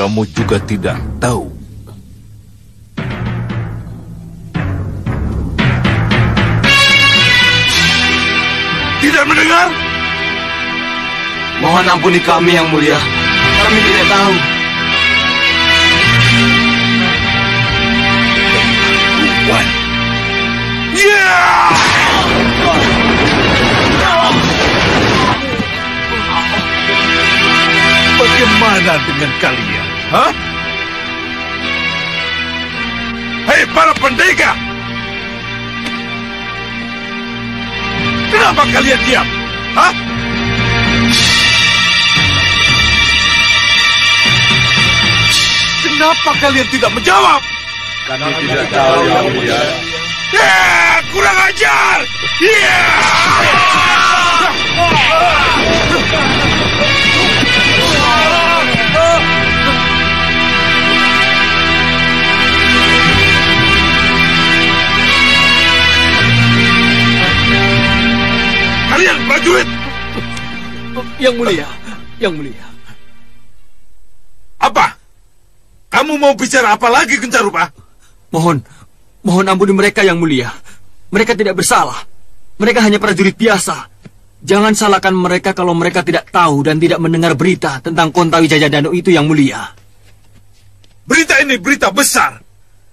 Kamu juga tidak tahu. Tidak mendengar? Mohon ampuni kami, Yang Mulia. Kami tidak tahu. Tuan. Yeah! Bagaimana dengan kalian? Hah? Hei para pendekar! Kenapa kalian diam? Hah? Kenapa kalian tidak menjawab? Kami tidak tahu, Yang Mulia. Kurang ajar! Kalian prajurit! Yang Mulia, Yang Mulia. Apa? Kamu mau bicara apa lagi, Kencarupa? Mohon ampuni mereka, Yang Mulia. Mereka tidak bersalah. Mereka hanya prajurit biasa. Jangan salahkan mereka kalau mereka tidak tahu dan tidak mendengar berita tentang Kontawi Jayadanu itu, Yang Mulia. Berita ini berita besar.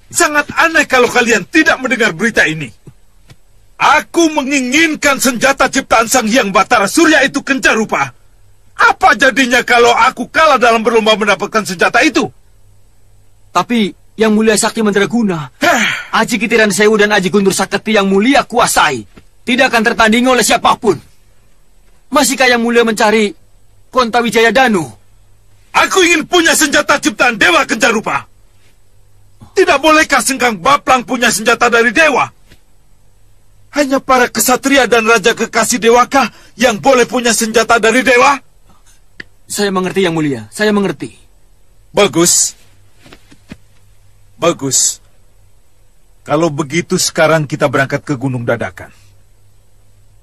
Sangat aneh kalau kalian tidak mendengar berita ini. Aku menginginkan senjata ciptaan Sang Hyang Batara Surya itu, Kencarupa. Apa jadinya kalau aku kalah dalam berlomba mendapatkan senjata itu? Tapi Yang Mulia Sakti Mandraguna, Aji Kitiran Sewu dan Aji Guntur Saketi Yang Mulia kuasai, tidak akan tertandingi oleh siapapun. Masihkah Yang Mulia mencari Kontawi Jayadanu? Aku ingin punya senjata ciptaan dewa, Kencarupa. Tidak bolehkah Sengkang Baplang punya senjata dari dewa? Hanya para kesatria dan raja kekasih dewakah yang boleh punya senjata dari dewa? Saya mengerti, Yang Mulia. Saya mengerti. Bagus. Bagus. Kalau begitu sekarang kita berangkat ke Gunung Dadakan.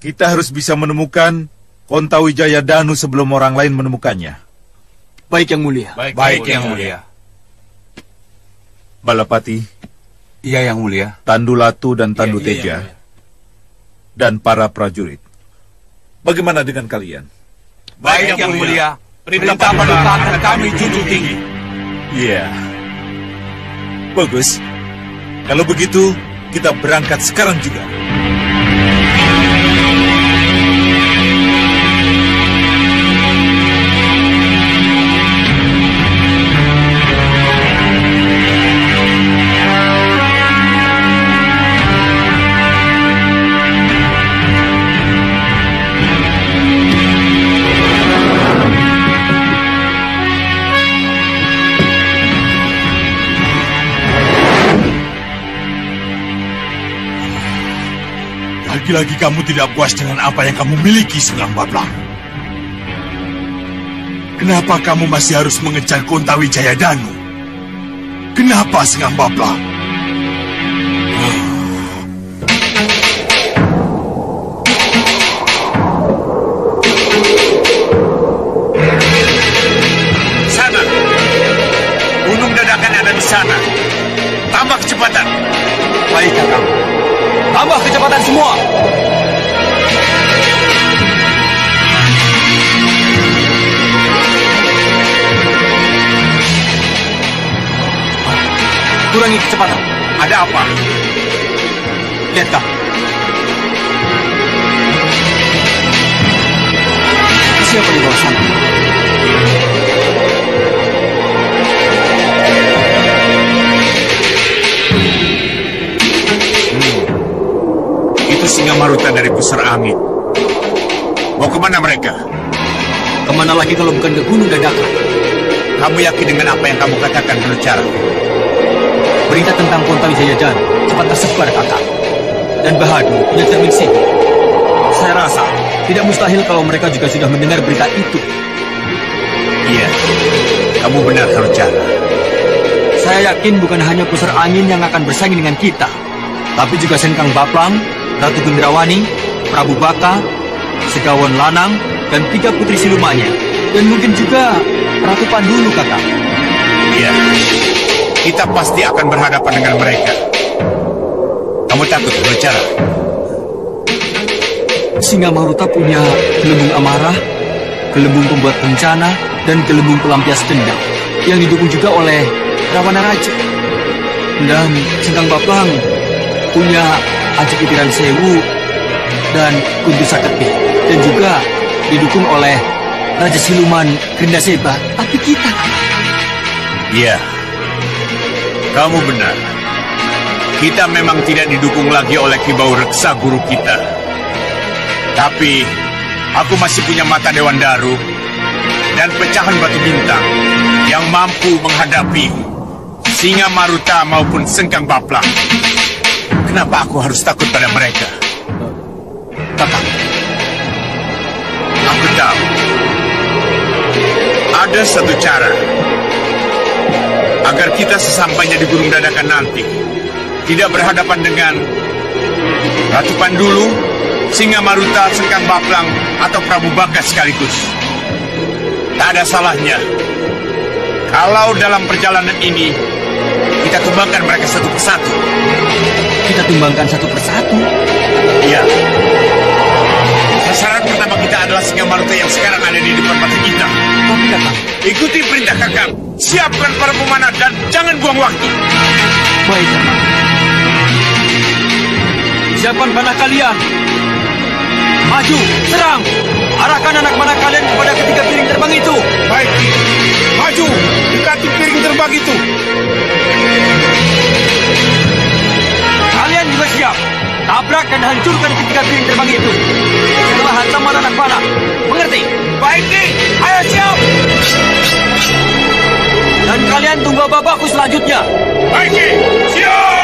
Kita harus bisa menemukan Kontawi Jayadanu sebelum orang lain menemukannya. Baik, Yang Mulia. Baik, Yang Mulia. Balapati. Iya, Yang Mulia. Tandu Latu dan Tandu Teja. Dan para prajurit. Bagaimana dengan kalian? Baik, Yang Mulia. Perintah paduka akan kami junjung tinggi. Iya. Bagus. Kalau begitu, kita berangkat sekarang juga. Lagi-lagi kamu tidak puas dengan apa yang kamu miliki, Sengkang Baplang. Kenapa kamu masih harus mengejar Kontawi Jayadanu? Kenapa, Sengkang Baplang? Sana. Gunung Dadakan ada di sana. Tambah kecepatan. Baik, Kakang. Tambah kecepatan semua. Kurangi kecepatan. Ada apa? Lihat, Kak. Siapa di bawah sana? Singa-Maruta dari pusar angin. Mau kemana mereka? Kemana lagi kalau bukan ke Gunung Dadakan? Kamu yakin dengan apa yang kamu katakan, Hanucara? Berita tentang Kontawi Jayadanu cepat tersebar, kakak. Dan Bahadur punya cermin sihir. Saya rasa tidak mustahil kalau mereka juga sudah mendengar berita itu. Iya, kamu benar, Hanucara. Saya yakin bukan hanya pusar angin yang akan bersaing dengan kita, tapi juga Sengkang Baplang, Ratu Gendrawani, Prabu Baka, Segawon Lanang, dan 3 putri silumannya. Dan mungkin juga Ratu Pandulu, kakak. Iya, kita pasti akan berhadapan dengan mereka. Kamu takut, Hanucara? Singa-Maruta punya gelembung amarah, gelembung pembuat bencana, dan gelembung pelampias dendam, yang didukung juga oleh Rawana Raja. Dan Sengkang Baplang punya Aji Kitiran Sewu dan Kunti Saketi, dan juga didukung oleh Raja Siluman Gerinda Seba. Tapi kita... Iya, kamu benar. Kita memang tidak didukung lagi oleh Kibau Reksa guru kita. Tapi aku masih punya mata Dewan Daru dan pecahan batu bintang yang mampu menghadapi Singa-Maruta maupun Sengkang Baplang. Kenapa aku harus takut pada mereka? Kakak, aku tahu. Ada satu cara agar kita sesampainya di Gunung Dadakan nanti tidak berhadapan dengan Ratu Pandulu, Singa-Maruta, Sengkang Baplang, atau Prabu Baka sekaligus. Tak ada salahnya kalau dalam perjalanan ini kita tumbangkan mereka satu persatu. kita tumbangkan satu persatu. Iya. Sasaran pertama kita adalah Singa-Maruta yang sekarang ada di depan mata kita. Tapi kakak, ikuti perintah kakak. Siapkan para pemanah dan jangan buang waktu. baik kakak. Siapkan panah kalian. Maju, serang. Arahkan anak panah kalian kepada ketiga piring terbang itu. Baik. Maju, dekati piring terbang itu. Kalian juga siap. Tabrak dan hancurkan ketiga piring terbang itu. Setelah hantaman anak panah. Mengerti? Baik, Dik. Ayo siap. Dan kalian tunggu babakku selanjutnya. Baik, Dik. Siap.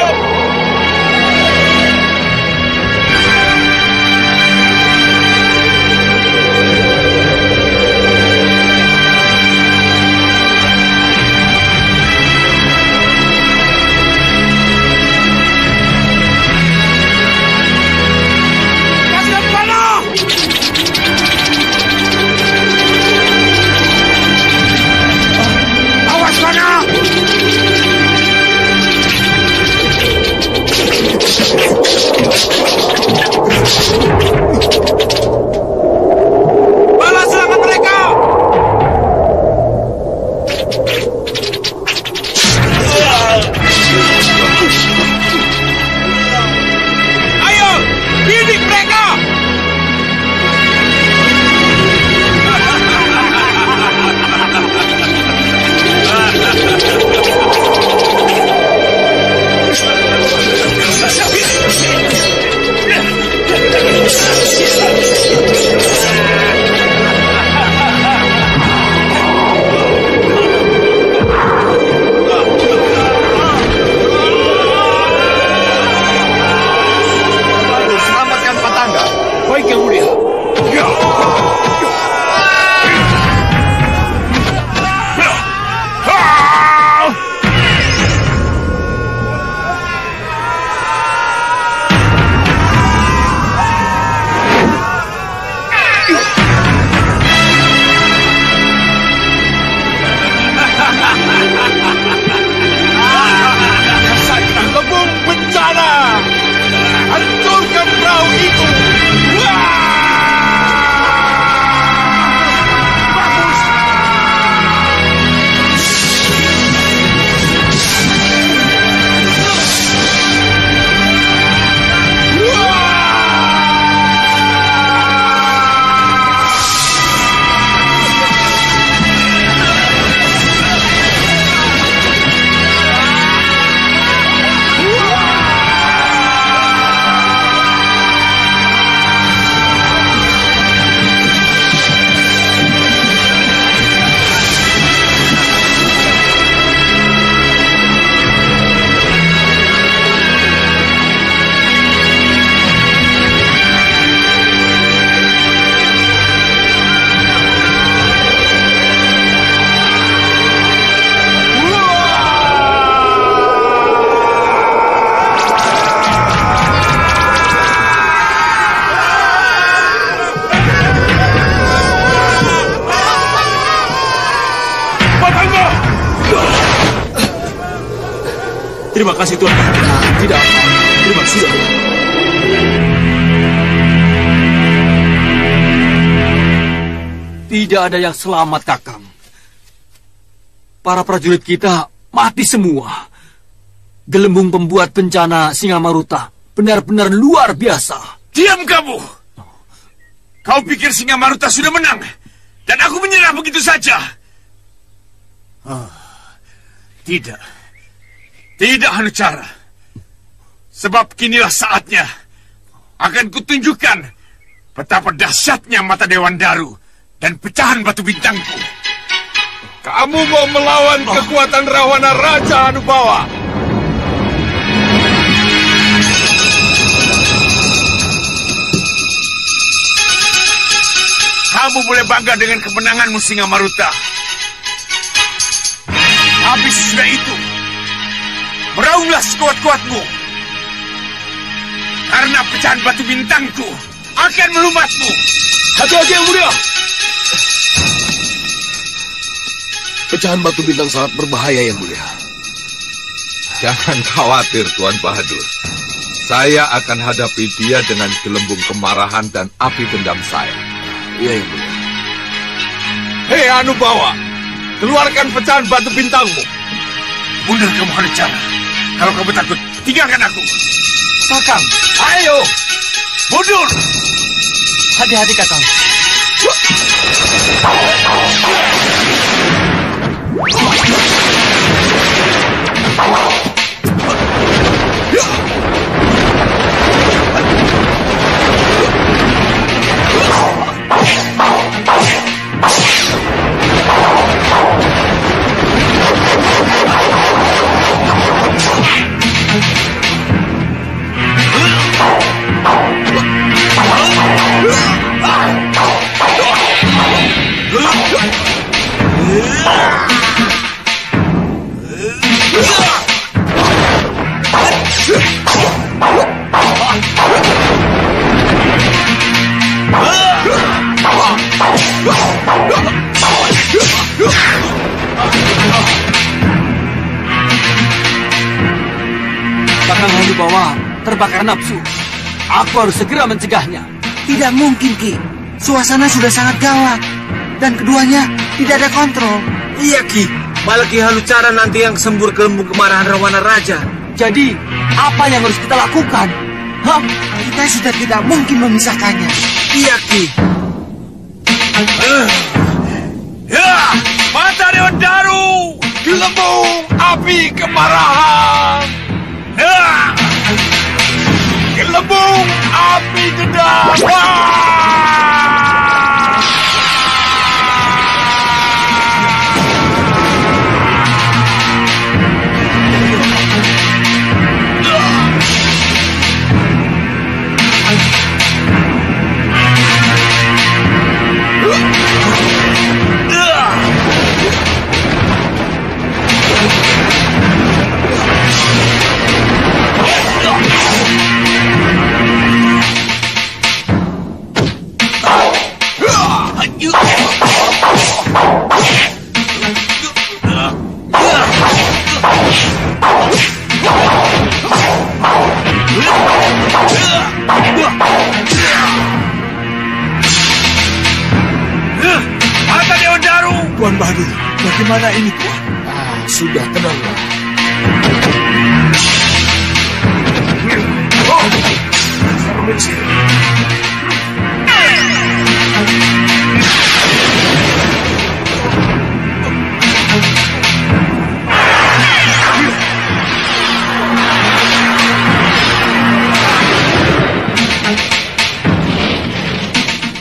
Terima kasih Tuan. Tidak. Terima kasih. Tidak ada yang selamat, Kakang. Para prajurit kita mati semua. Gelembung pembuat bencana Singamaruta benar-benar luar biasa. Diam kamu! Kau pikir Singamaruta sudah menang? Dan aku menyerah begitu saja? Tidak. Tidak, Hanucara. Sebab kinilah saatnya. Akan kutunjukkan betapa dahsyatnya mata Dewan Daru dan pecahan batu bintangku. Kamu mau melawan kekuatan Rawana Raja, Anubawa? Kamu boleh bangga dengan kemenanganmu, Singamaruta. Tapi sesudah itu, meraunglah sekuat-kuatmu. Karena pecahan batu bintangku akan melumatmu. Hati-hati Yang Mulia. Pecahan batu bintang sangat berbahaya, Yang Mulia. Jangan khawatir, Tuan Bahadur. Saya akan hadapi dia dengan gelembung kemarahan dan api dendam saya. Iya, Yang Mulia. Hei Anubawa, keluarkan pecahan batu bintangmu. Mundur kamu, Hanucara. Kalau kamu takut, tinggalkan aku. Kakang, Ayo, mundur. hati-hati, Kakang. Kakang Hanubawa terbakar nafsu. Aku harus segera mencegahnya. Tidak mungkin, Ki. Suasana sudah sangat gawat. Dan keduanya tidak ada kontrol. Iya, Ki. Malah Ki Hanucara nanti yang sembur gelembung kemarahan Rawana Raja. Jadi, apa yang harus kita lakukan? Hah? Kita sudah tidak mungkin memisahkannya. Iya, Ki. Ya, mata Dewan Daru, gelembung api kemarahan. Ya, gelembung api dendam. Tuan Bahadur, bagaimana ini, Tuan? Sudah tenanglah.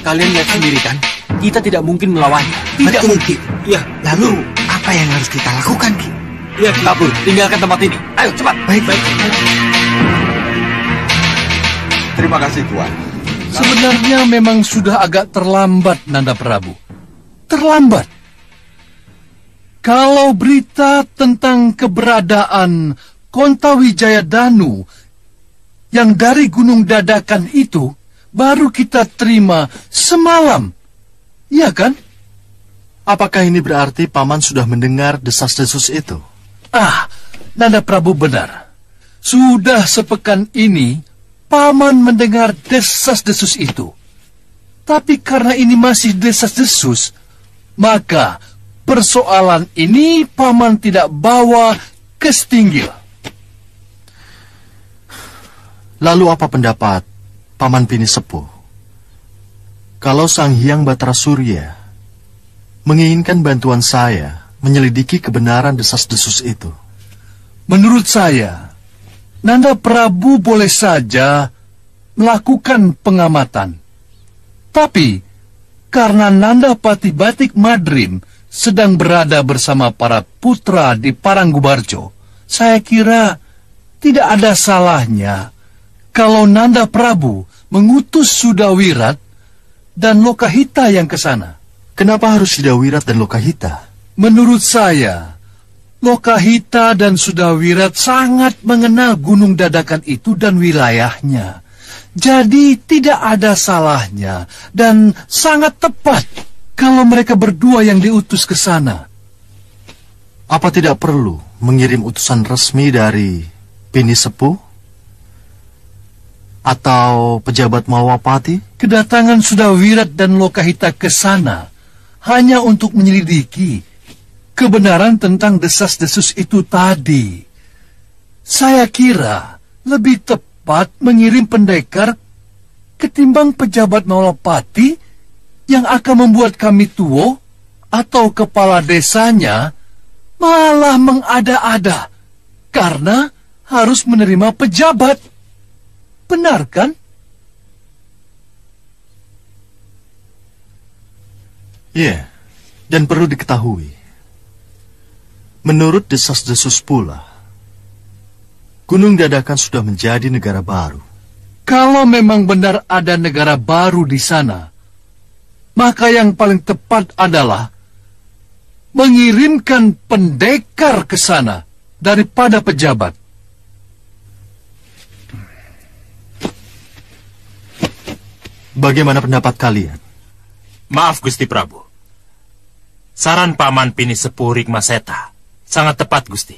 Kalian lihat sendiri kan? Kita tidak mungkin melawannya. Tidak mungkin. Ya, Lalu, apa yang harus kita lakukan, Ki? iya, Ki. Kabur, tinggalkan tempat ini. Ayo, cepat. Baik. Terima kasih, Tuan. Sebenarnya memang sudah agak terlambat, Nanda Prabu. Terlambat. Kalau berita tentang keberadaan Kontawijaya Danu yang dari Gunung Dadakan itu baru kita terima semalam. Iya kan? Apakah ini berarti Paman sudah mendengar desas-desus itu? Nanda Prabu benar. Sudah sepekan ini, Paman mendengar desas-desus itu. Tapi karena ini masih desas-desus, maka persoalan ini Paman tidak bawa ke Setinggil. Lalu apa pendapat Paman Pinisepuh? Kalau Sang Hyang Batara Surya menginginkan bantuan saya menyelidiki kebenaran desas-desus itu. Menurut saya, Nanda Prabu boleh saja melakukan pengamatan. Tapi, karena Nanda Patih Batik Madrim sedang berada bersama para putra di Paranggubarjo, saya kira tidak ada salahnya kalau Nanda Prabu mengutus Sudawirat dan Lokahita yang ke sana. Kenapa harus Sudawirat dan Lokahita? Menurut saya, Lokahita dan Sudawirat sangat mengenal Gunung Dadakan itu dan wilayahnya. Jadi tidak ada salahnya dan sangat tepat kalau mereka berdua yang diutus ke sana. Apa tidak perlu mengirim utusan resmi dari Pinisepuh atau pejabat Mawapati? Kedatangan Sudawirat dan Lokahita ke sana hanya untuk menyelidiki kebenaran tentang desas-desus itu tadi. Saya kira lebih tepat mengirim pendekar ketimbang pejabat Mawapati yang akan membuat kami Tuo atau kepala desanya malah mengada-ada karena harus menerima pejabat. Benar kan? Ya, dan perlu diketahui, menurut desas-desus pula, Gunung Dadakan sudah menjadi negara baru. Kalau memang benar ada negara baru di sana, maka yang paling tepat adalah mengirimkan pendekar ke sana daripada pejabat. Bagaimana pendapat kalian? Maaf, Gusti Prabu. Saran Paman Pinisepuh Rikmaseta sangat tepat, Gusti.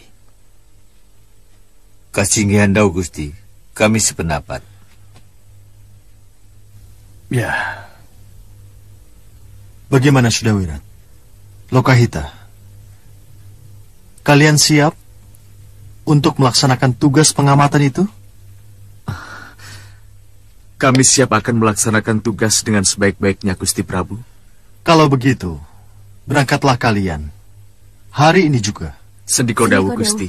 Kasinggihandau, Gusti. Kami sependapat. Ya. Bagaimana Sudawirat? Lokahita, kalian siap untuk melaksanakan tugas pengamatan itu? Kami siap akan melaksanakan tugas dengan sebaik-baiknya, Gusti Prabu. Kalau begitu, berangkatlah kalian. Hari ini juga. Sendiko Dawu, Gusti.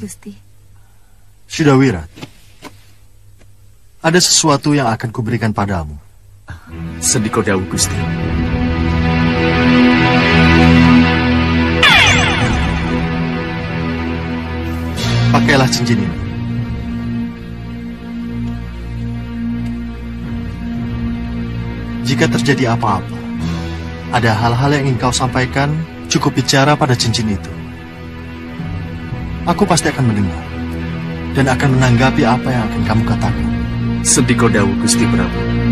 Sudawirat, ada sesuatu yang akan kuberikan padamu. Sendiko Dawu, Gusti. Pakailah cincin ini. Jika terjadi apa-apa, ada hal-hal yang ingin kau sampaikan, cukup bicara pada cincin itu. Aku pasti akan mendengar dan akan menanggapi apa yang akan kamu katakan. Sendiko Dawu, Gusti Prabu.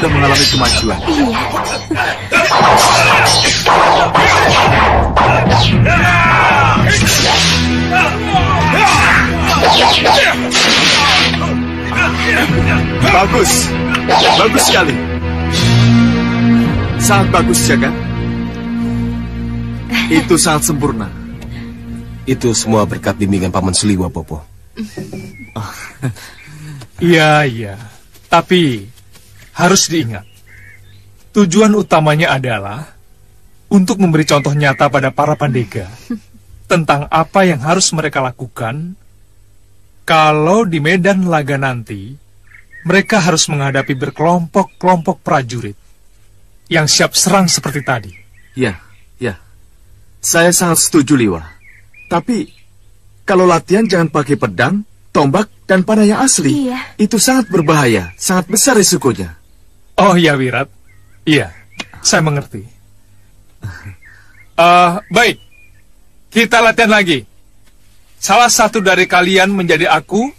sudah mengalami kemajuan. Iya. Bagus. Bagus sekali. Sangat bagus, Jagad. Itu sangat sempurna. Itu semua berkat bimbingan Paman Suliwa, Popo. Iya. Tapi harus diingat, tujuan utamanya adalah untuk memberi contoh nyata pada para pandega tentang apa yang harus mereka lakukan kalau di medan laga nanti mereka harus menghadapi berkelompok-kelompok prajurit yang siap serang seperti tadi. Ya. Saya sangat setuju, Liwa. Tapi, kalau latihan jangan pakai pedang, tombak, dan panah yang asli. Iya. Itu sangat berbahaya, sangat besar risikonya. Oh iya, Wirat. Iya, saya mengerti. Baik, kita latihan lagi. Salah satu dari kalian menjadi aku,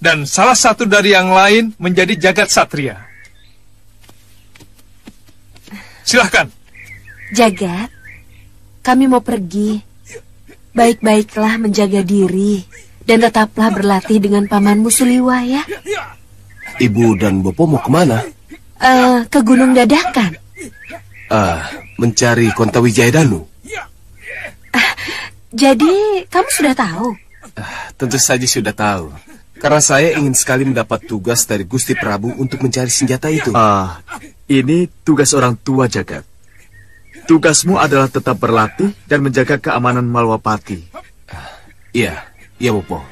dan salah satu dari yang lain menjadi Jagat Satria. Silahkan. Jagat, kami mau pergi. Baik-baiklah menjaga diri dan tetaplah berlatih dengan pamanmu Suliwa ya. Ibu dan Bopo mau kemana? Ke Gunung Dadakan. Mencari Kontawijaya Danu. Jadi kamu sudah tahu? Tentu saja sudah tahu. Karena saya ingin sekali mendapat tugas dari Gusti Prabu untuk mencari senjata itu. Ini tugas orang tua, Jagad. Tugasmu adalah tetap berlatih dan menjaga keamanan Malwapati. Iya, Bopo.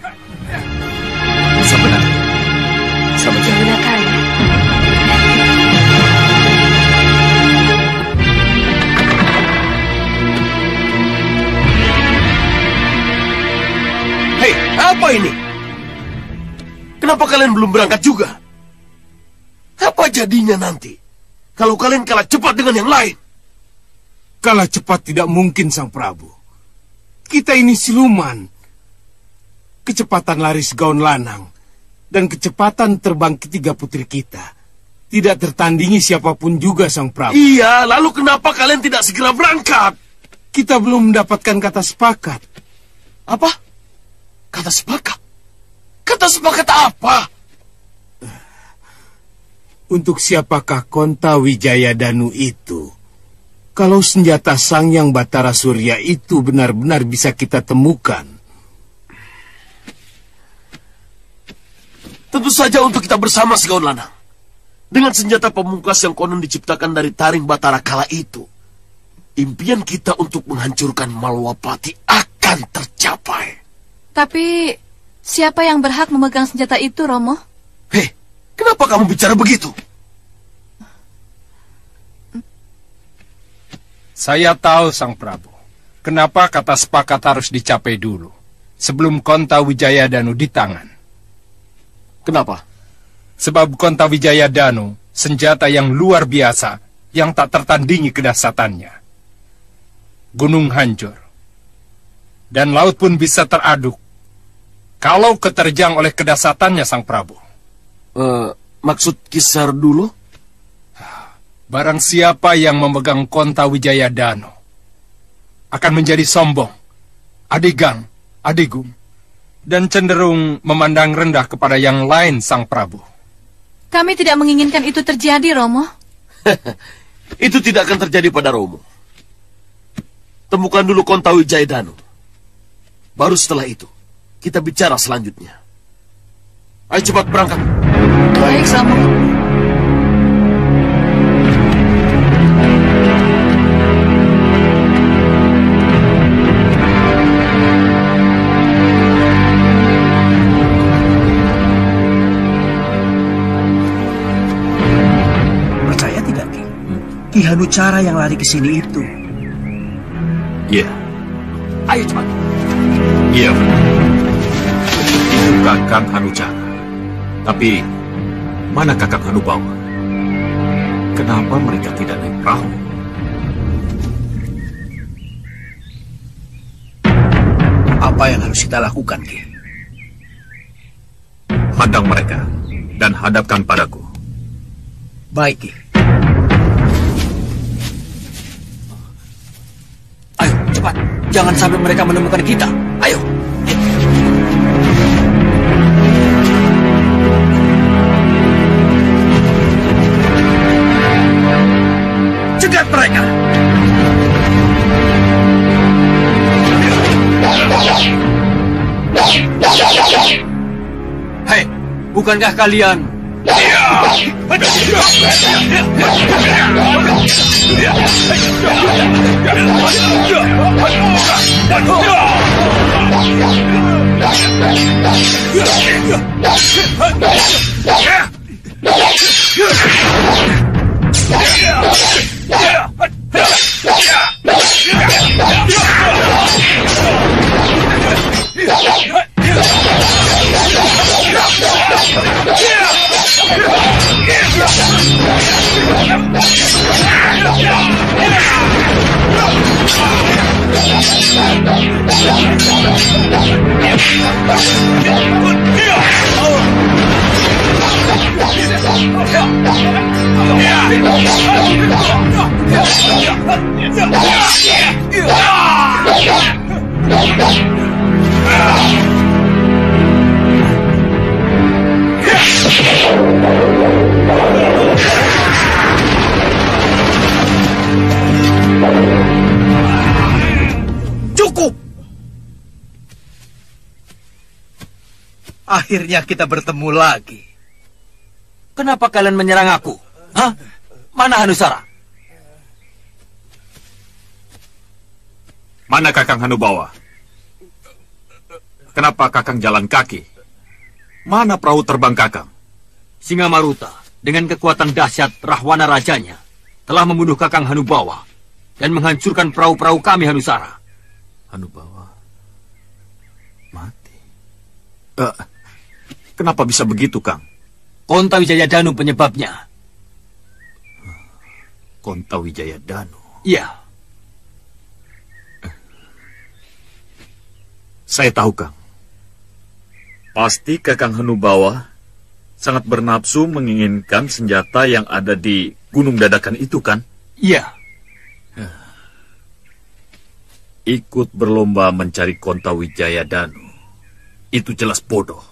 Sebenarnya. Sama Jangan nakal ya. Hei, apa ini? Kenapa kalian belum berangkat juga? Apa jadinya nanti kalau kalian kalah cepat dengan yang lain? Kalah cepat tidak mungkin, Sang Prabu. Kita ini siluman. Kecepatan lari segaun lanang dan kecepatan terbang ketiga putri kita tidak tertandingi siapapun juga, Sang Prabu. Iya, lalu kenapa kalian tidak segera berangkat? Kita belum mendapatkan kata sepakat. Apa? Kata sepakat? Kata sepakat apa? Untuk siapakah Kontawijaya Danu itu? Kalau senjata Sang Hyang Batara Surya itu benar-benar bisa kita temukan. Tentu saja untuk kita bersama, Segaun Lanang. Dengan senjata pemungkas yang konon diciptakan dari taring Batara kala itu, impian kita untuk menghancurkan Malwapati akan tercapai. Tapi, siapa yang berhak memegang senjata itu, Romo? Hei, kenapa kamu bicara begitu? Saya tahu, Sang Prabu, kenapa kata sepakat harus dicapai dulu, sebelum Kontawijaya Danu di tangan. Kenapa? Sebab Kontawijaya Danu, senjata yang luar biasa, yang tak tertandingi kedahsyatannya. Gunung hancur, dan laut pun bisa teraduk, kalau keterjang oleh kedahsyatannya, Sang Prabu. Maksud Kisar dulu? Barang siapa yang memegang Kontawijaya Danu akan menjadi sombong, adigang, adigung, dan cenderung memandang rendah kepada yang lain, Sang Prabu. Kami tidak menginginkan itu terjadi, Romo. Itu tidak akan terjadi pada Romo. Temukan dulu Kontawijaya Danu. Baru setelah itu, kita bicara selanjutnya. Ayo cepat berangkat. Baik, Romo. Ki Hanucara yang lari ke sini itu. Iya. Ayo cepat. Iya. Itu Kakang Hanucara. Tapi, mana Kakang Hanubawa? Kenapa mereka tidak naik perahu? Apa yang harus kita lakukan, Ki? Hadang mereka dan hadapkan padaku. Baik, Ki. Ayo, cepat. Jangan sampai mereka menemukan kita. Ayo. Cegat mereka. Hei, bukankah kalian... Cukup! Akhirnya kita bertemu lagi. Kenapa kalian menyerang aku? Hah? Mana Hanusara? Mana Kakang Hanubawa? Kenapa Kakang jalan kaki? Mana perahu terbang Kakang? Singamaruta dengan kekuatan dahsyat Rahwana rajanya telah membunuh Kakang Hanubawa dan menghancurkan perahu-perahu kami Hanusara. Hanubawa mati. Kenapa bisa begitu, Kang? Konta Wijaya Danu penyebabnya. Konta Wijaya Danu? Iya. Saya tahu, Kang. Pasti Kakang Hanubawa sangat bernafsu menginginkan senjata yang ada di Gunung Dadakan itu, kan? Iya. Ikut berlomba mencari Konta Wijaya Danu. Itu jelas bodoh.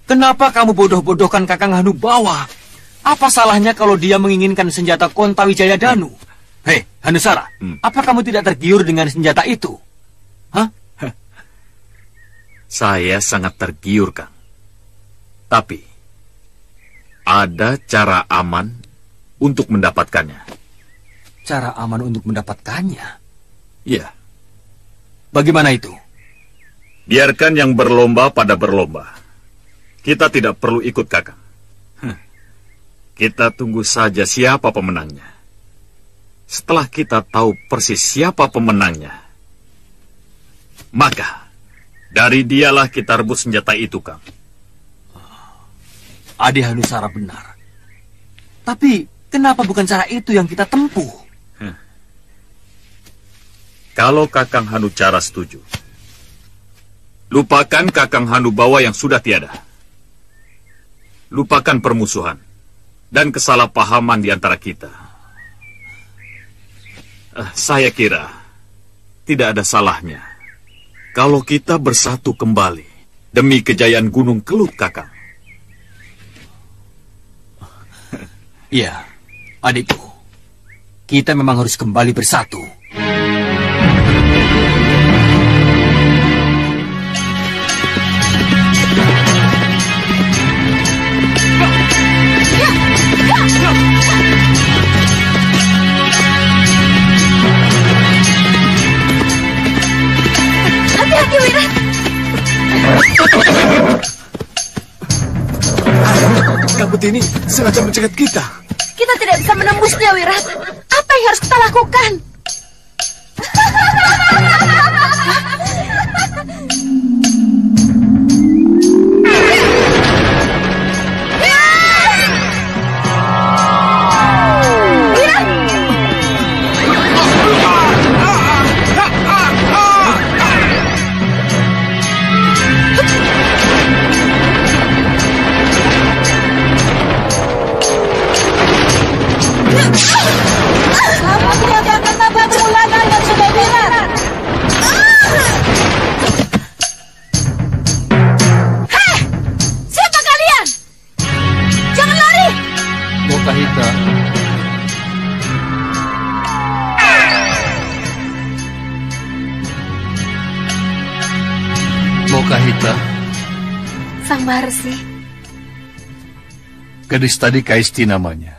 Kenapa kamu bodoh-bodohkan Kakang Hanubawa? Apa salahnya kalau dia menginginkan senjata Konta Wijaya Danu? Hei, Hanusara, apa kamu tidak tergiur dengan senjata itu? Hah? Saya sangat tergiur, Kang. Tapi, ada cara aman untuk mendapatkannya. Cara aman untuk mendapatkannya? Iya. Bagaimana itu? Biarkan yang berlomba pada berlomba. Kita tidak perlu ikut, Kakang. Kita tunggu saja siapa pemenangnya. Setelah kita tahu persis siapa pemenangnya, maka dari dialah kita rebut senjata itu, Kang. Adi Hanusara benar. Tapi kenapa bukan cara itu yang kita tempuh? Kalau Kakang Hanucara setuju, lupakan Kakang Hanubawa yang sudah tiada. Lupakan permusuhan dan kesalahpahaman di antara kita. Saya kira tidak ada salahnya kalau kita bersatu kembali demi kejayaan Gunung Kelut, Kakang. Iya, adikku. Kita memang harus kembali bersatu. Hati-hati, Wirat. Kabut ini sengaja mencegat kita. Kita tidak bisa menembusnya, Wirat. Apa yang harus kita lakukan? Lokahita. Sang Maharsi. Gadis tadi Kaisti namanya.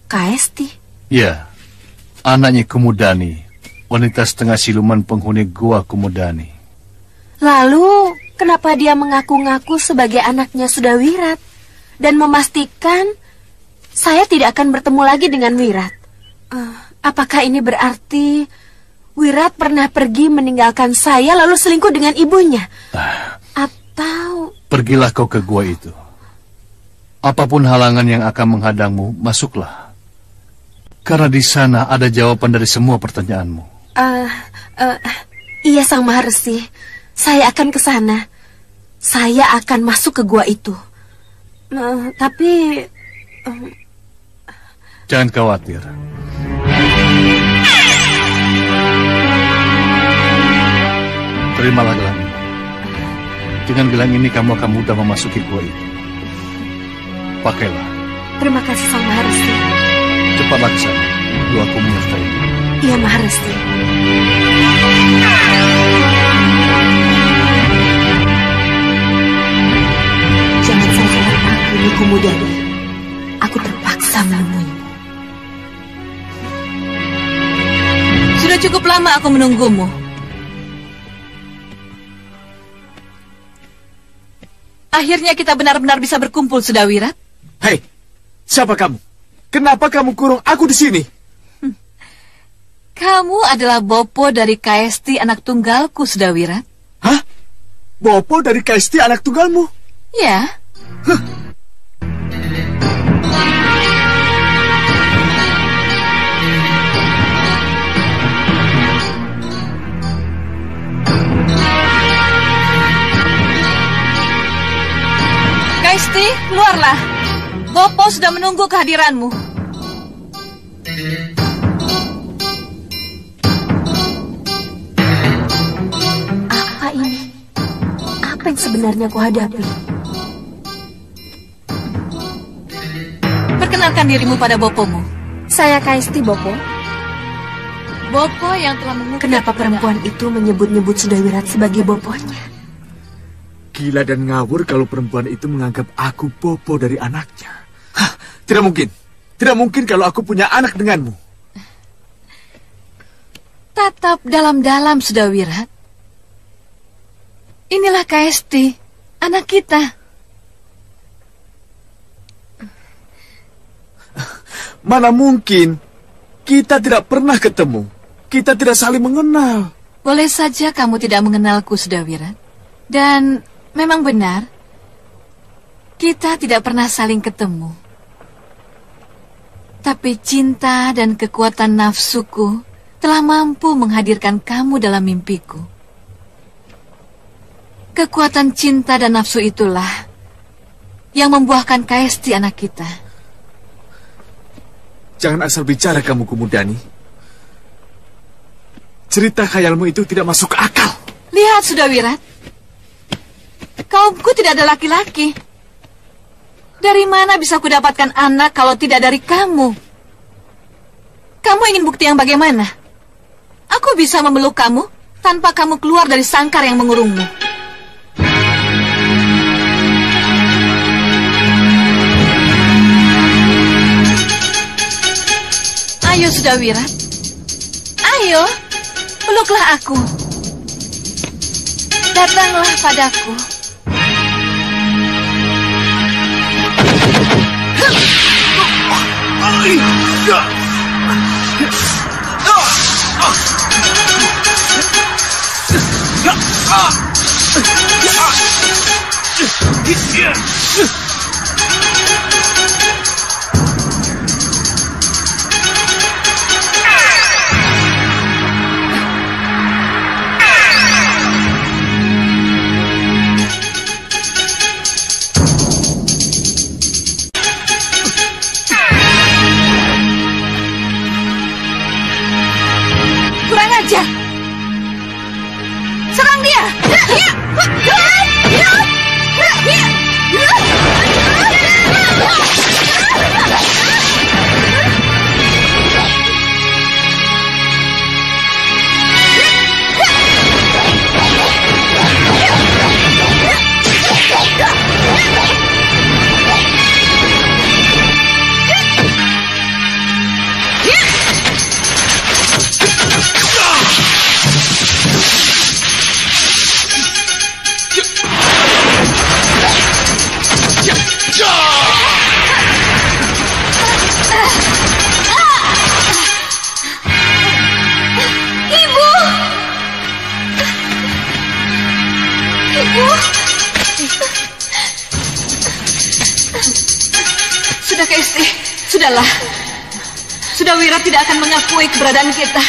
Kaisti? Ya, anaknya Kumudani, wanita setengah siluman penghuni Gua Kumudani. Lalu, kenapa dia mengaku-ngaku sebagai anaknya Sudawirat dan memastikan saya tidak akan bertemu lagi dengan Wirat? Apakah ini berarti Wirat pernah pergi meninggalkan saya lalu selingkuh dengan ibunya? Atau... Pergilah kau ke gua itu. Apapun halangan yang akan menghadangmu, masuklah. Karena di sana ada jawaban dari semua pertanyaanmu. Iya, Sang Maharsi. Saya akan ke sana. Saya akan masuk ke gua itu. Tapi... Jangan khawatir. Terimalah gelang ini. Dengan gelang ini kamu akan mudah memasuki gua itu. Pakailah. Terima kasih, Sang Maharsi. Cepatlah ke sana. Lu aku menyertai. Iya, Maharsi. Jangan salahkan aku, ini Kumudani. Aku terpaksa menemuimu. Sudah cukup lama aku menunggumu. Akhirnya kita benar-benar bisa berkumpul, Sudawirat. Hei, siapa kamu? Kenapa kamu kurung aku di sini? Kamu adalah Bopo dari Kaisti anak tunggalku, Sudawirat. Hah? Bopo dari Kaisti anak tunggalmu? Ya. Kaisti, keluarlah. Bopo sudah menunggu kehadiranmu. Apa ini? Apa yang sebenarnya ku hadapi? Perkenalkan dirimu pada Bopomu. Saya Kaisti, Bopo. Bopo yang telah mengukir... Kenapa perempuan itu menyebut-nyebut Sudawirat sebagai Boponya? Gila dan ngawur kalau perempuan itu menganggap aku Bopo dari anaknya. Hah, tidak mungkin. Tidak mungkin kalau aku punya anak denganmu. Tatap dalam-dalam, Sudawirat. Inilah Kaisti, anak kita. Mana mungkin. Kita tidak pernah ketemu. Kita tidak saling mengenal. Boleh saja kamu tidak mengenalku, Sudawirat. Dan memang benar, kita tidak pernah saling ketemu. Tapi cinta dan kekuatan nafsuku telah mampu menghadirkan kamu dalam mimpiku. Kekuatan cinta dan nafsu itulah yang membuahkan Kaisti anak kita. Jangan asal bicara kamu, Kumudani. Cerita khayalmu itu tidak masuk akal. Lihat, Sudawirat. Kaumku tidak ada laki-laki. Dari mana bisa kudapatkan anak kalau tidak dari kamu? Kamu ingin bukti yang bagaimana? Aku bisa memeluk kamu tanpa kamu keluar dari sangkar yang mengurungmu. Ayo, Sudawirat. Ayo, peluklah aku. Datanglah padaku. Kurang ajar. Serang dia. Sudahlah. Sudawirat tidak akan mengakui keberadaan kita.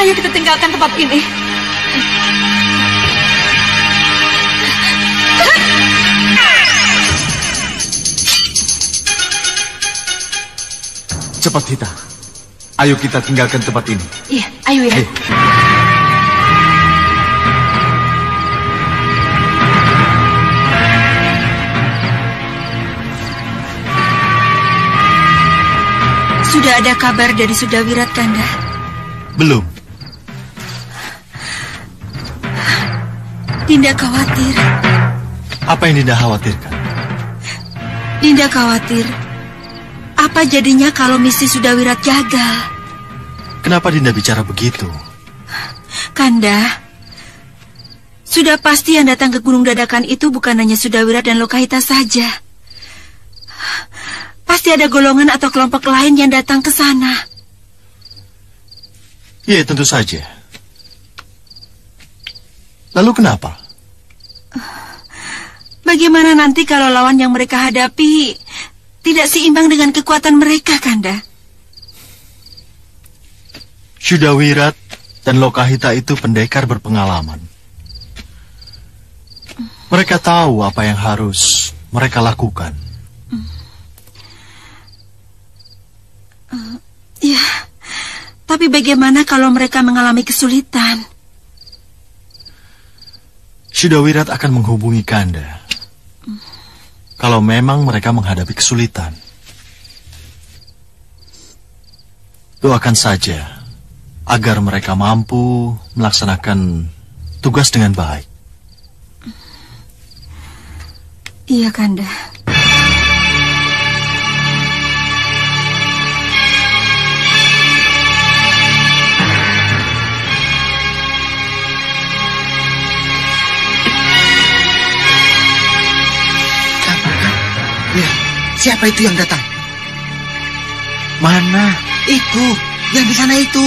Ayo kita tinggalkan tempat ini. Cepat, Hita. Ayo kita tinggalkan tempat ini. Iya, ayo Wirat. Sudah ada kabar dari Sudawirat, Kanda? Belum. Dinda khawatir. Apa yang Dinda khawatirkan? Dinda khawatir. Apa jadinya kalau misi Sudawirat gagal? Kenapa Dinda bicara begitu? Kanda, sudah pasti yang datang ke Gunung Dadakan itu bukan hanya Sudawirat dan Lokahita saja. Pasti ada golongan atau kelompok lain yang datang ke sana. Ya, tentu saja. Lalu kenapa? Bagaimana nanti kalau lawan yang mereka hadapi tidak seimbang dengan kekuatan mereka, Kanda? Sudawirat dan Lokahita itu pendekar berpengalaman. Mereka tahu apa yang harus mereka lakukan. Ya, tapi bagaimana kalau mereka mengalami kesulitan? Sudawirat akan menghubungi Kanda kalau memang mereka menghadapi kesulitan. Doakan saja agar mereka mampu melaksanakan tugas dengan baik. Iya, Kanda. Siapa itu yang datang? Mana? Itu, yang di sana itu.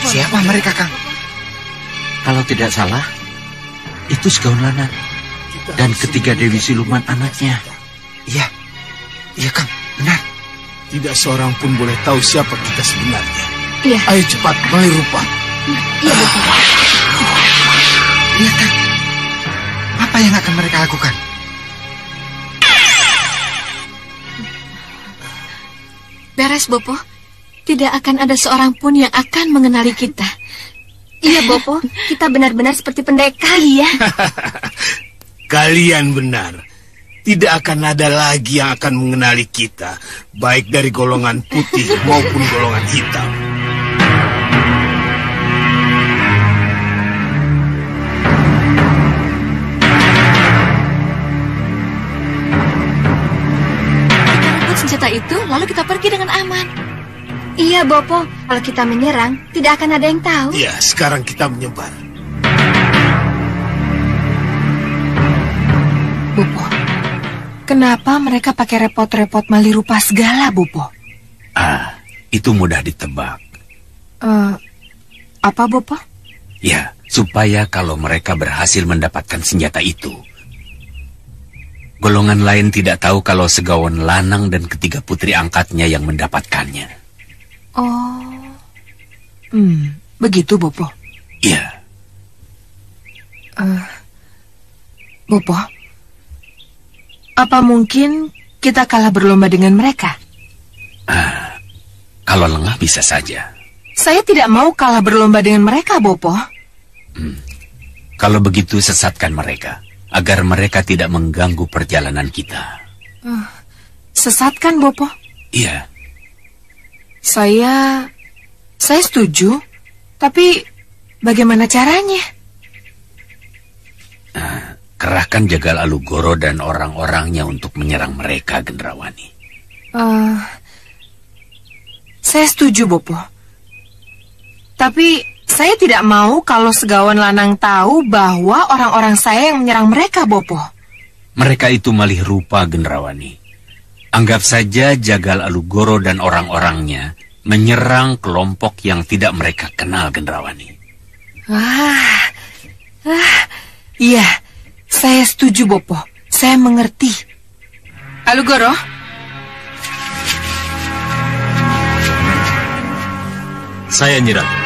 Siapa mereka, Kang? Kalau tidak salah, itu Segaun Lanang dan ketiga Dewi Siluman anaknya. Iya, iya Kang, benar. Tidak seorang pun boleh tahu siapa kita sebenarnya. Iya. Ayo cepat, mulai rupa. Iya, Bapak. Lihat, Kang. Apa yang akan mereka lakukan? Beres, Bopo. Tidak akan ada seorang pun yang akan mengenali kita. Iya, Bopo. Kita benar-benar seperti pendekar. Iya. Kalian benar. Tidak akan ada lagi yang akan mengenali kita, baik dari golongan putih maupun golongan hitam. Kita rebut senjata itu, lalu kita pergi dengan aman. Iya, Bopo. Kalau kita menyerang, tidak akan ada yang tahu. Ya, sekarang kita menyebar. Bopo, kenapa mereka pakai repot-repot mali rupa segala, Bopo? Itu mudah ditebak. Apa, Bopo? Ya, supaya kalau mereka berhasil mendapatkan senjata itu, golongan lain tidak tahu kalau Segawan Lanang dan ketiga putri angkatnya yang mendapatkannya. Oh, begitu, Bopo? Iya. Bopo, apa mungkin kita kalah berlomba dengan mereka? Kalau lengah bisa saja. Saya tidak mau kalah berlomba dengan mereka, Bopo. Kalau begitu sesatkan mereka, agar mereka tidak mengganggu perjalanan kita. Sesatkan, Bopo? Iya. Saya setuju, tapi bagaimana caranya? Kerahkan Jagal Alugoro dan orang-orangnya untuk menyerang mereka, Gendrawani. Saya setuju, Bopo. Tapi saya tidak mau kalau Segawan Lanang tahu bahwa orang-orang saya yang menyerang mereka, Bopo. Mereka itu malih rupa, Gendrawani. Anggap saja Jagal Alugoro dan orang-orangnya menyerang kelompok yang tidak mereka kenal, Gendrawani. Iya, saya setuju, Bopo. Saya mengerti. Alugoro? Saya Nyi Ratu.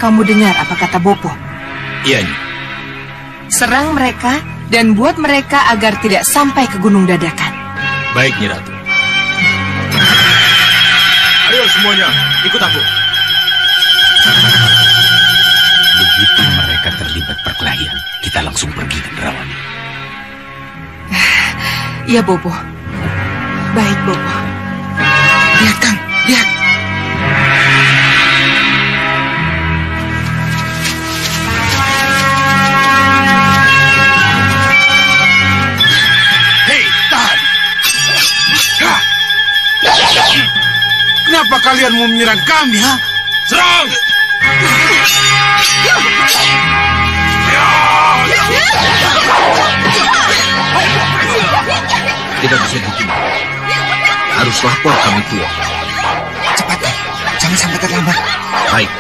Kamu dengar apa kata Bopo? Iya, Nyi. Serang mereka dan buat mereka agar tidak sampai ke Gunung Dadakan. Baik, Nyi Ratu. Ayo semuanya, ikut aku. Begitu mereka terlibat perkelahian, kita langsung pergi, Gendrawani. Iya, Bopo. Baik, Bopo. Lihat, Kang. Lihat. Hei, tahan. Kenapa kalian mau menyerang kami, ha? Serang! Tidak bisa ditunda. Harus lapor kami tua. Cepat, jangan sampai terlambat. Baik.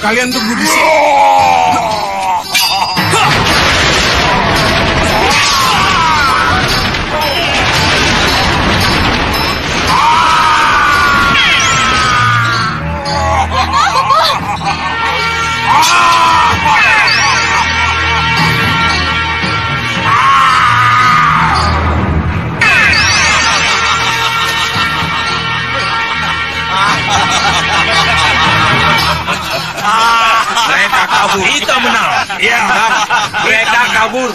Kalian tunggu di sini. Mereka kabur. Kita menang. Ya, mereka kabur.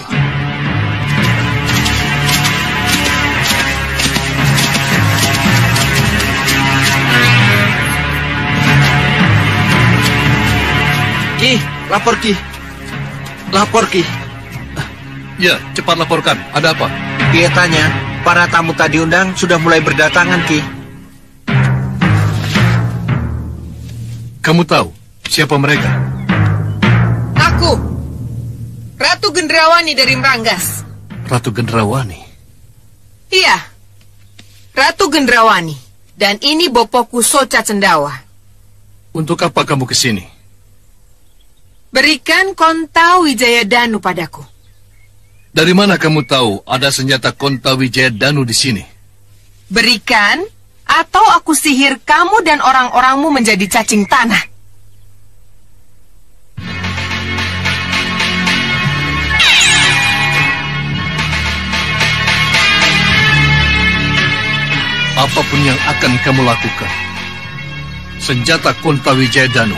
Ki, lapor Ki. Lapor Ki. Ya, cepat laporkan. Ada apa? Kelihatannya para tamu tak diundang sudah mulai berdatangan, Ki. Kamu tahu siapa mereka? Aku, Ratu Gendrawani dari Meranggas. Ratu Gendrawani? Iya, Ratu Gendrawani. Dan ini bopoku Soca Cendawa. Untuk apa kamu ke sini? Berikan Konta Wijayadanu padaku. Dari mana kamu tahu ada senjata Konta Wijayadanu di sini? Berikan, atau aku sihir kamu dan orang-orangmu menjadi cacing tanah. Apapun yang akan kamu lakukan, senjata Konta Wijayadanu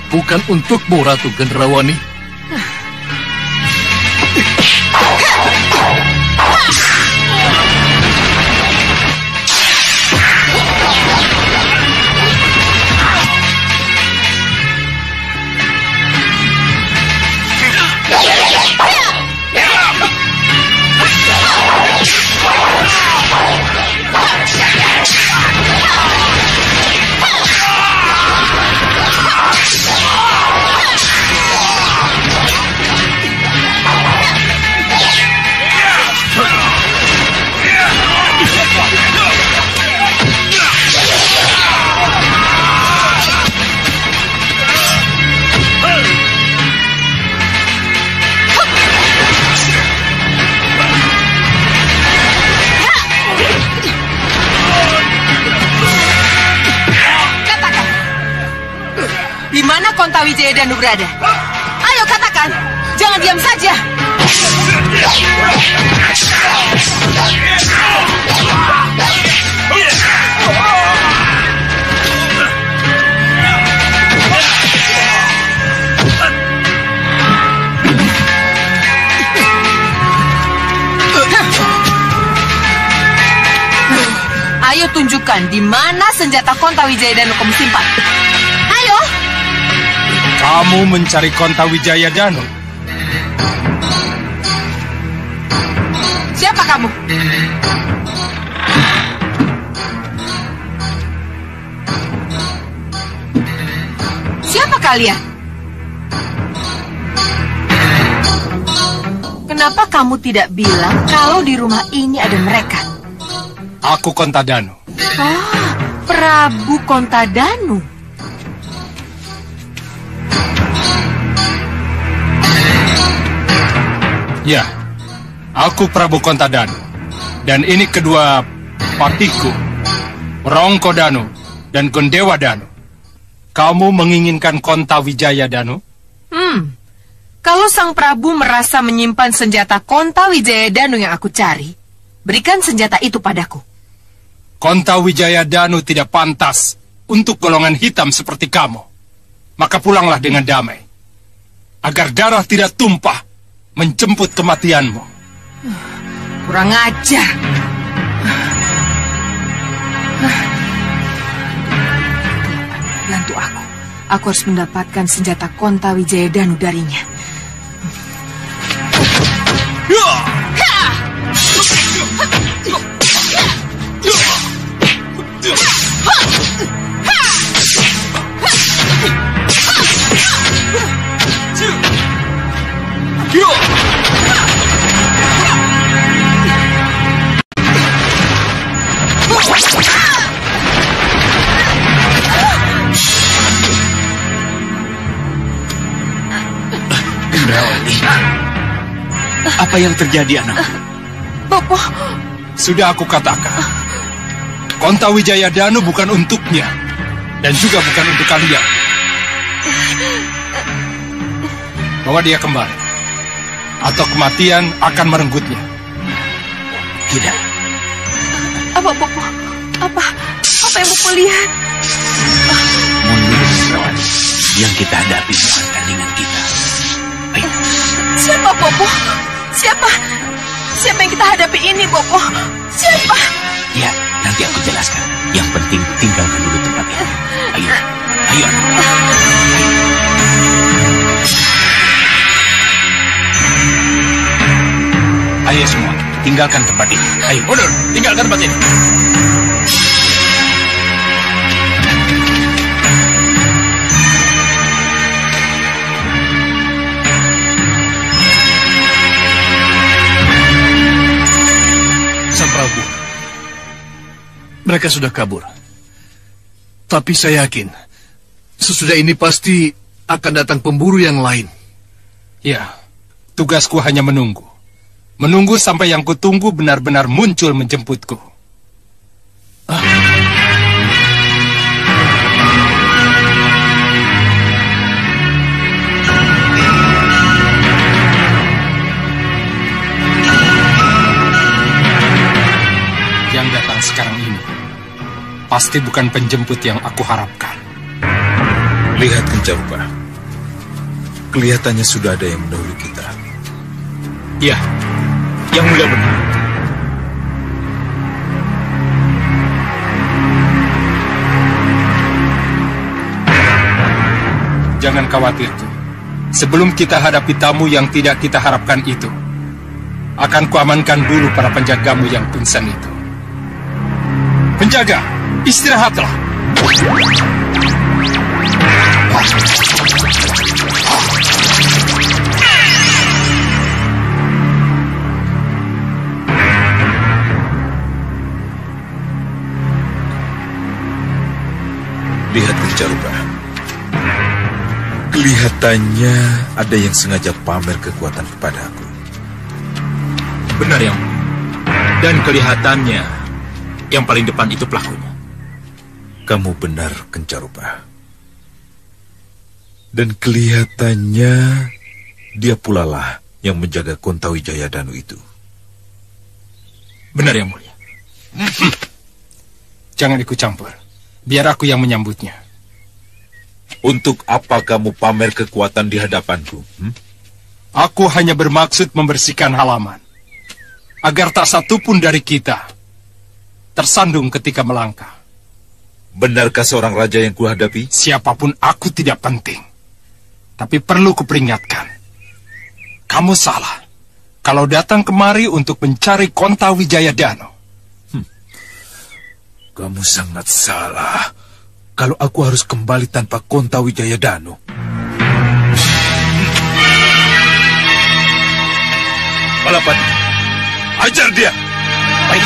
bukan untukmu, Ratu Gendrawani. Di mana Konta Wijayadanu berada? Ayo katakan, jangan diam saja. Ayo tunjukkan di mana senjata Konta Wijayadanu kamu simpan. Ayo. Kamu mencari Konta Wijayadanu? Siapa kamu? Siapa kalian? Kenapa kamu tidak bilang kalau di rumah ini ada mereka? Aku Kontadanu. Ah, Prabu Kontadanu. Ya, aku Prabu Kontadanu. Dan ini kedua patiku, Rongkodanu dan Gondewadanu. Kamu menginginkan Konta Wijayadanu? Kalau Sang Prabu merasa menyimpan senjata Konta Wijayadanu yang aku cari, berikan senjata itu padaku. Konta Wijayadanu tidak pantas untuk golongan hitam seperti kamu. Maka pulanglah dengan damai, agar darah tidak tumpah menjemput kematianmu. Kurang ajar. Bantu aku. Aku harus mendapatkan senjata Konta Wijayadanu darinya. Gendrawani, apa yang terjadi, anak? Bopo. Sudah aku katakan, Konta Wijayadanu bukan untuknya, dan juga bukan untuk kalian. Bawa dia kembali, atau kematian akan merenggutnya. Tidak. Apa, Bopo? Apa yang Bopo lihat? Mundur, Gendrawani. Yang kita hadapi bukan tandingan kita. Ayo. Siapa, Bopo? Siapa yang kita hadapi ini, Bopo? Siapa? Ya, nanti aku jelaskan. Yang penting tinggalkan dulu tempat ini. Ayo, ayo. Ayo semua, tinggalkan tempat ini. Ayo, mundur, tinggalkan tempat ini. Sang Prabu, mereka sudah kabur. Tapi saya yakin, sesudah ini pasti akan datang pemburu yang lain. Ya, tugasku hanya menunggu. Menunggu sampai yang kutunggu benar-benar muncul menjemputku. Yang datang sekarang ini pasti bukan penjemput yang aku harapkan. Lihat Kencarupa. Kelihatannya sudah ada yang mendahului kita. Ya, yang mulia benar. Jangan khawatir, Ki. Sebelum kita hadapi tamu yang tidak kita harapkan itu, akan kuamankan dulu para penjagamu yang pingsan itu. Penjaga, istirahatlah. Lihat Kencarupa. Kelihatannya ada yang sengaja pamer kekuatan kepadaku. Benar, Yang Mulia. Dan kelihatannya yang paling depan itu pelakunya. Kamu benar, Kencarupa. Dan kelihatannya dia pula lah yang menjaga Kontawijaya Danu itu. Benar, Yang Mulia. Jangan ikut campur. Biar aku yang menyambutnya. Untuk apa kamu pamer kekuatan di hadapanku? Aku hanya bermaksud membersihkan halaman. Agar tak satu pun dari kita tersandung ketika melangkah. Benarkah seorang raja yang kuhadapi? Siapapun aku tidak penting. Tapi perlu kuperingatkan. Kamu salah kalau datang kemari untuk mencari Kontawijaya Danu. Kamu sangat salah kalau aku harus kembali tanpa Kontawijaya Danu. Balapati, ajar dia. Baik.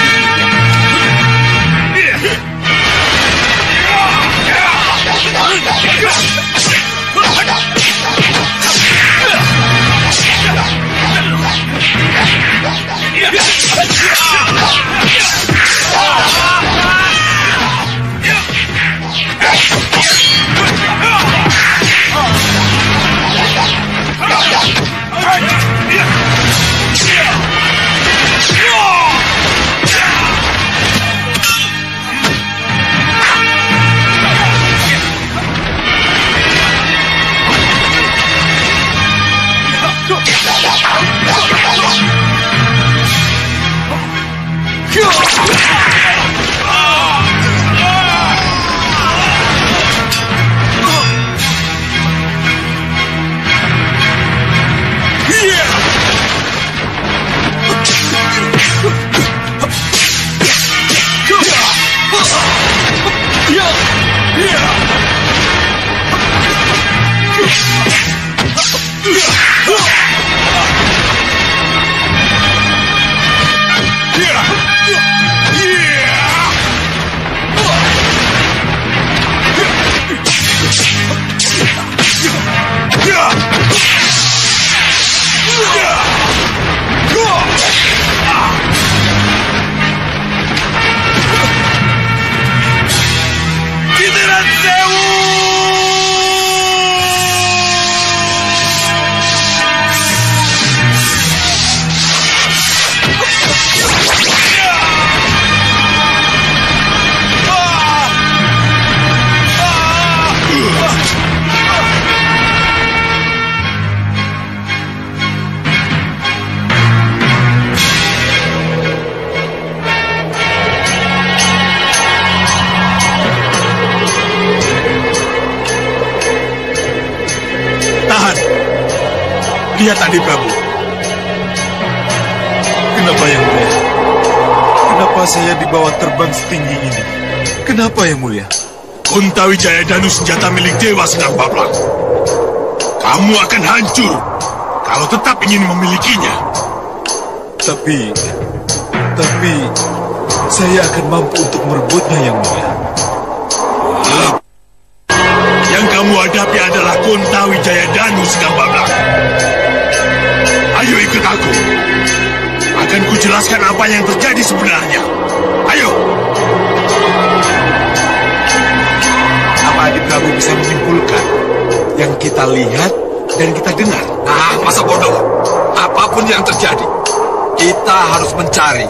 Lihat Adi Prabu. Kenapa Yang Mulia? Kenapa saya dibawa terbang setinggi ini? Kenapa Yang Mulia? Kontawijaya Danu senjata milik Dewa Senang Bablang. Kamu akan hancur kalau tetap ingin memilikinya. Tapi saya akan mampu untuk merebutnya Yang Mulia. Yang kamu hadapi adalah Kontawi Jayadanu Segambablang. Ayo ikut aku. Akan kujelaskan apa yang terjadi sebenarnya. Ayo. Apa Adi Prabu bisa menyimpulkan yang kita lihat dan kita dengar? Masa bodoh. Apapun yang terjadi, kita harus mencari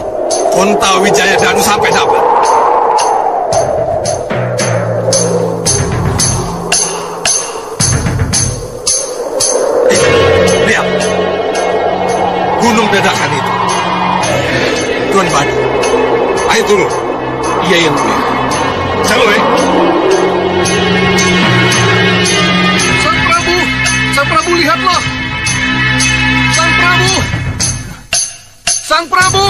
Kontawi Jayadanu sampai dapat. Lihat, gunung dadakan itu. Tuan Badu, ayo turun. Iya, Yang Mulia. Caloe. Sang Prabu, lihatlah. Sang Prabu.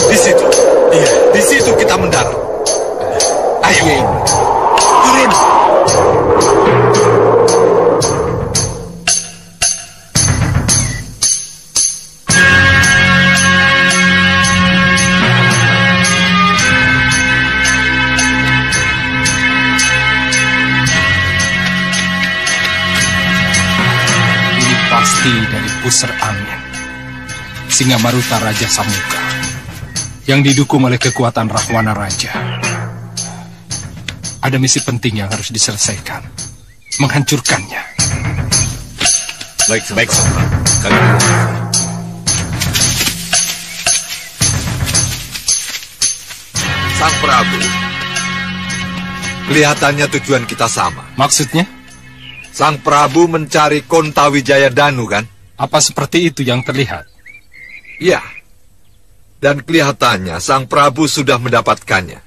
Di situ. Iya, di situ kita mendarat. Ayo. Turun. Pasti dari pusar angin Singamaruta Raja Samuka yang didukung oleh kekuatan Rahwana Raja. Ada misi penting yang harus diselesaikan, menghancurkannya. Baik, kami Sang Prabu, kelihatannya tujuan kita sama. Maksudnya? Sang Prabu mencari Kontawi Jayadanu, kan? Apa seperti itu yang terlihat? Ya. Dan kelihatannya Sang Prabu sudah mendapatkannya.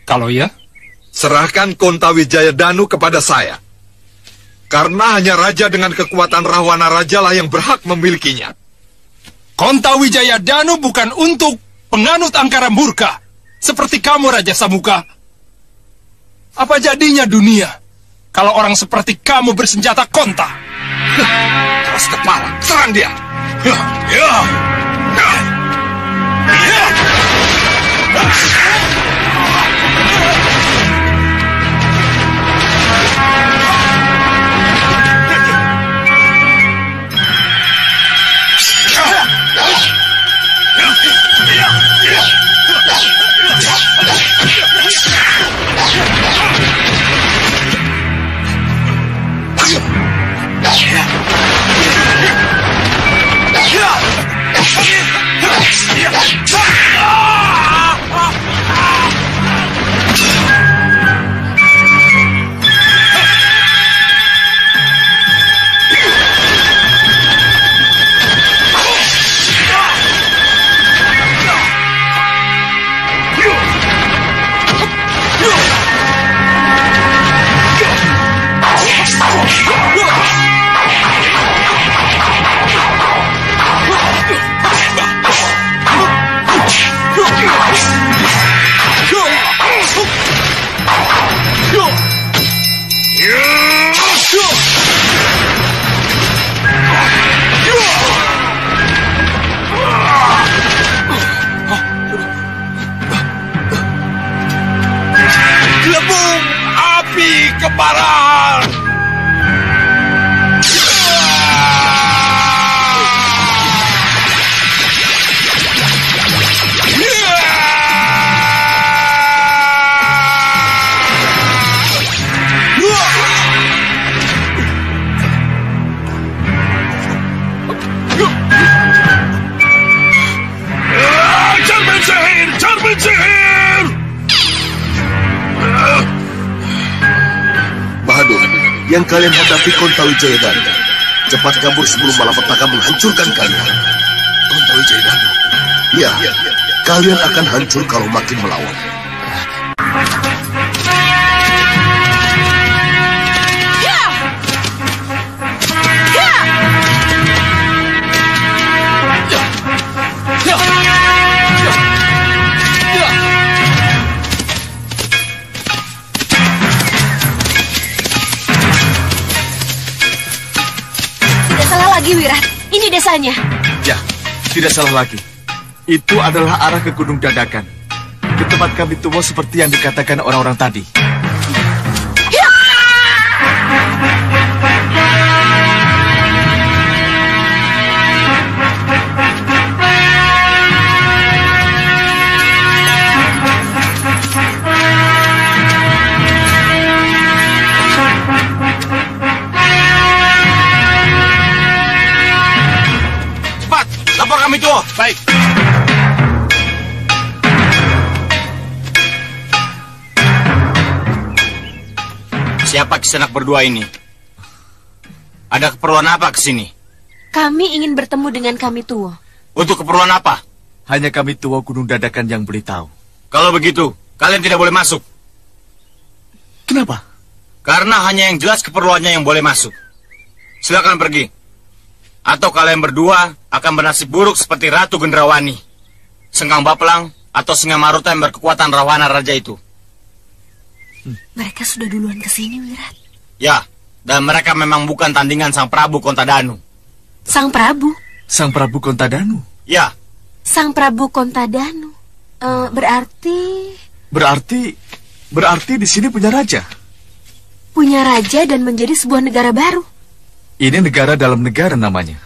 Kalau ya? Serahkan Kontawi Jayadanu kepada saya. Karena hanya raja dengan kekuatan Rahwana Raja lah yang berhak memilikinya. Kontawi Jayadanu bukan untuk penganut angkara murka. Seperti kamu, Raja Samuka. Apa jadinya dunia kalau orang seperti kamu bersenjata konta? Keras kepala, serang dia. Gelembung api kemarahan. Cermin sihir! Bahadur, yang kalian hadapi Kontawi Jayadanu. Cepat kabur sebelum malapetaka menghancurkan kalian. Kontawi Jayadanu? Ya, kalian akan hancur kalau makin melawan. Wirat, ini desanya. Ya, tidak salah lagi. Itu adalah arah ke Gunung Dadakan. Ke tempat kami tumbuh seperti yang dikatakan orang-orang tadi. Lapor kami tuh. Baik. Siapa Kisanak berdua ini? Ada keperluan apa ke sini? Kami ingin bertemu dengan kami tua. Untuk keperluan apa? Hanya kami tua Gunung Dadakan yang beritahu. Kalau begitu, kalian tidak boleh masuk. Kenapa? Karena hanya yang jelas keperluannya yang boleh masuk. Silakan pergi. Atau kalian berdua akan bernasib buruk seperti Ratu Gendrawani, Sengkang Baplang, atau Singa Maruta yang berkekuatan Rawana Raja itu. Mereka sudah duluan ke sini, Wirat. Ya, dan mereka memang bukan tandingan Sang Prabu Kontadanu. Sang Prabu? Sang Prabu Kontadanu? Ya. Sang Prabu Kontadanu. Berarti di sini punya raja. Punya raja dan menjadi sebuah negara baru. Ini negara dalam negara namanya.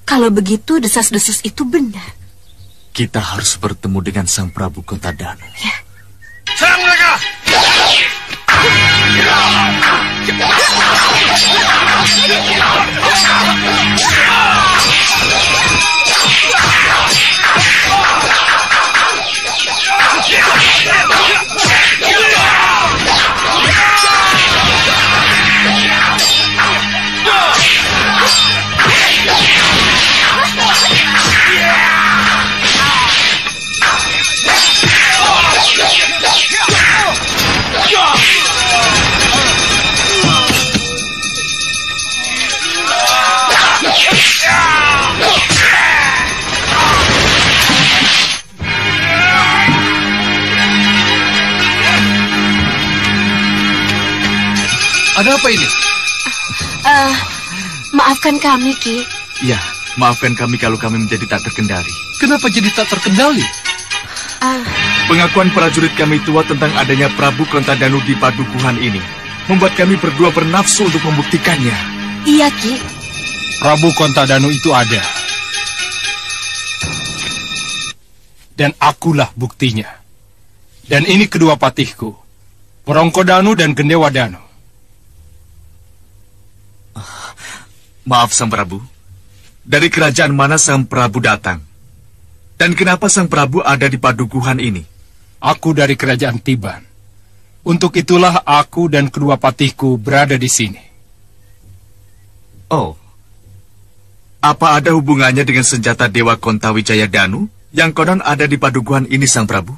Kalau begitu, desas-desus itu benar. Kita harus bertemu dengan Sang Prabu Kontadanu. Ya. Serang mereka! Ada apa ini? Maafkan kami, Ki. Ya, maafkan kami kalau kami menjadi tak terkendali. Kenapa jadi tak terkendali? Pengakuan prajurit kami tua tentang adanya Prabu Kontadanu di padukuhan ini membuat kami berdua bernafsu untuk membuktikannya. Iya, Ki. Prabu Kontadanu itu ada. Dan akulah buktinya. Dan ini kedua patihku, Porongkodanu dan Gendewadanu. Maaf, Sang Prabu. Dari kerajaan mana Sang Prabu datang? Dan kenapa Sang Prabu ada di padukuhan ini? Aku dari kerajaan Tiban. Untuk itulah aku dan kedua patihku berada di sini. Oh. Apa ada hubungannya dengan senjata Dewa Kontawijaya Danu yang konon ada di padukuhan ini, Sang Prabu?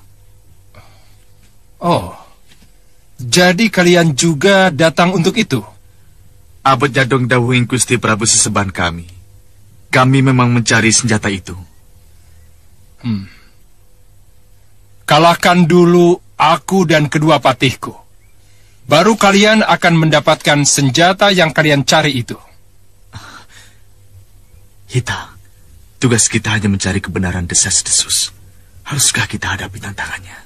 Oh. Jadi kalian juga datang untuk itu? Abad jadong dawuhing Gusti Prabu seseban kami. Kami memang mencari senjata itu. Kalahkan dulu aku dan kedua patihku. Baru kalian akan mendapatkan senjata yang kalian cari itu. Hita, tugas kita hanya mencari kebenaran desas-desus. Haruskah kita hadapi tantangannya?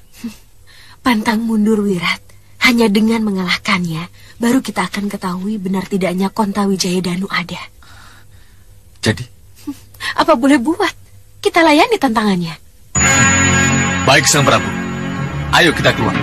Pantang mundur, Wirat. Hanya dengan mengalahkannya, baru kita akan ketahui benar tidaknya Kontawijaya Danu ada. Jadi? Apa boleh buat? Kita layani tantangannya. Baik, Sang Prabu. Ayo kita keluar.